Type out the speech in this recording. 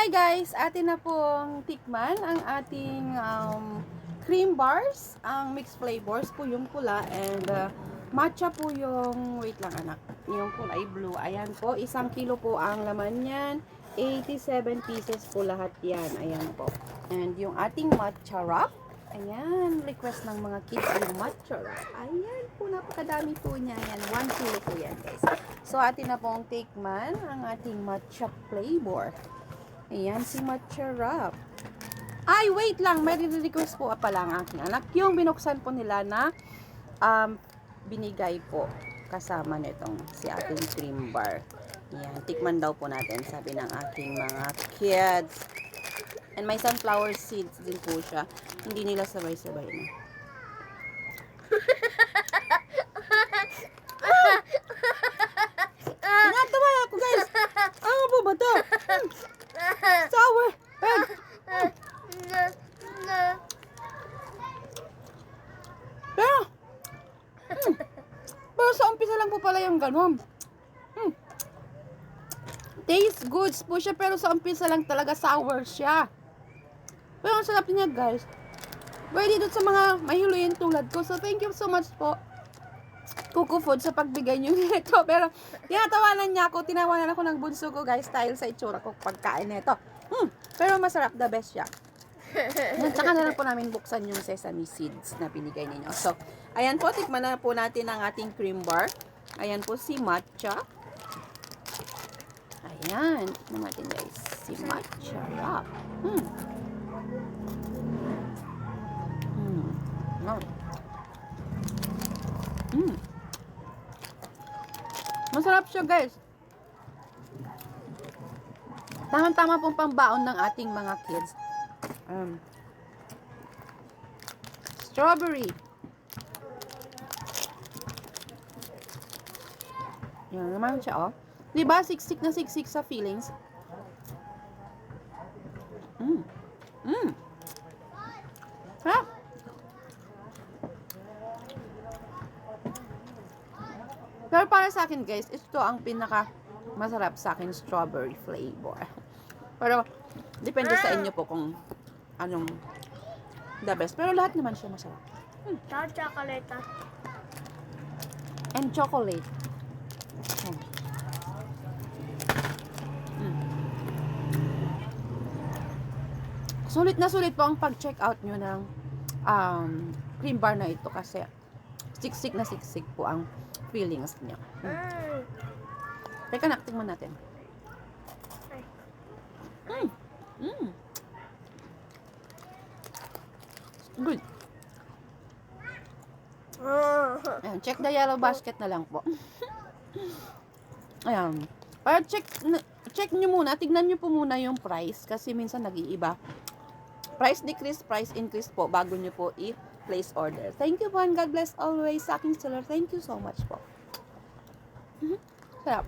Hi guys! Atin na pong tikman ang ating cream bars. Ang mixed flavors po yung pula and matcha po yung, wait lang anak, yung kulay blue. Ayan po, 1 kilo po ang laman yan. 87 pieces po lahat yan. Ayan po. And yung ating matcha wrap. Ayan, request ng mga kids yung matcha wrap. Ayan po, napakadami po niya. Ayan, 1 kilo po yan guys. So atin na pong tikman ang ating matcha flavor. Ayan, si matcha wrap. Ay, wait lang. May request po pala ang aking anak. Yung binuksan po nila na binigay po kasama nitong si ating cream bar. Ayan, tikman daw po natin, sabi ng aking mga kids. And may sunflower seeds din po siya. Hindi nila sabay-sabay na. Tinatawa ako guys. Ano po ba to? Sour egg. Pero sa umpisa lang po pala yung ganun. Taste goods po siya, pero sa umpisa lang talaga sour siya. Pero ang sarap niya guys. Pwede doon sa mga mahiluin tulad ko. So thank you so much po, Kuko Food, sa pagbigay nyo nito. Pero tinatawanan niya ako, tinawanan ako ng bunso ko guys dahil sa itsura ko pagkain nito. Pero masarap, the best siya. At saka na lang po namin buksan yung sesame seeds na binigay ninyo. So, ayan po, tikman na po natin ang ating cream bar. Ayan po si matcha. Ayan, tikman natin guys, si matcha wrap. Masarap siya guys. Tamang-tama pong pambaon ng ating mga kids. Strawberry. Yan naman siya, oh. Diba, siksik na siksik sa feelings. Ha? Pero para sa akin guys, ito ang pinaka masarap sa akin, strawberry flavor. Pero depende sa inyo po kung anong the best. Pero lahat naman siya masarap. Chocolate. And chocolate. Sulit na sulit po ang pag-check out nyo ng cream bar na ito kasi siksik na siksik po ang feelings niya. Teka na, tingnan natin. Good. Ayan, check the yellow basket na lang po. Ayan. Para check nyo muna, tignan nyo po muna yung price kasi minsan nag-iiba. Price decrease, price increase po bago nyo po i-place order. Thank you po and God bless always sa aking seller. Thank you so much po. Sarap.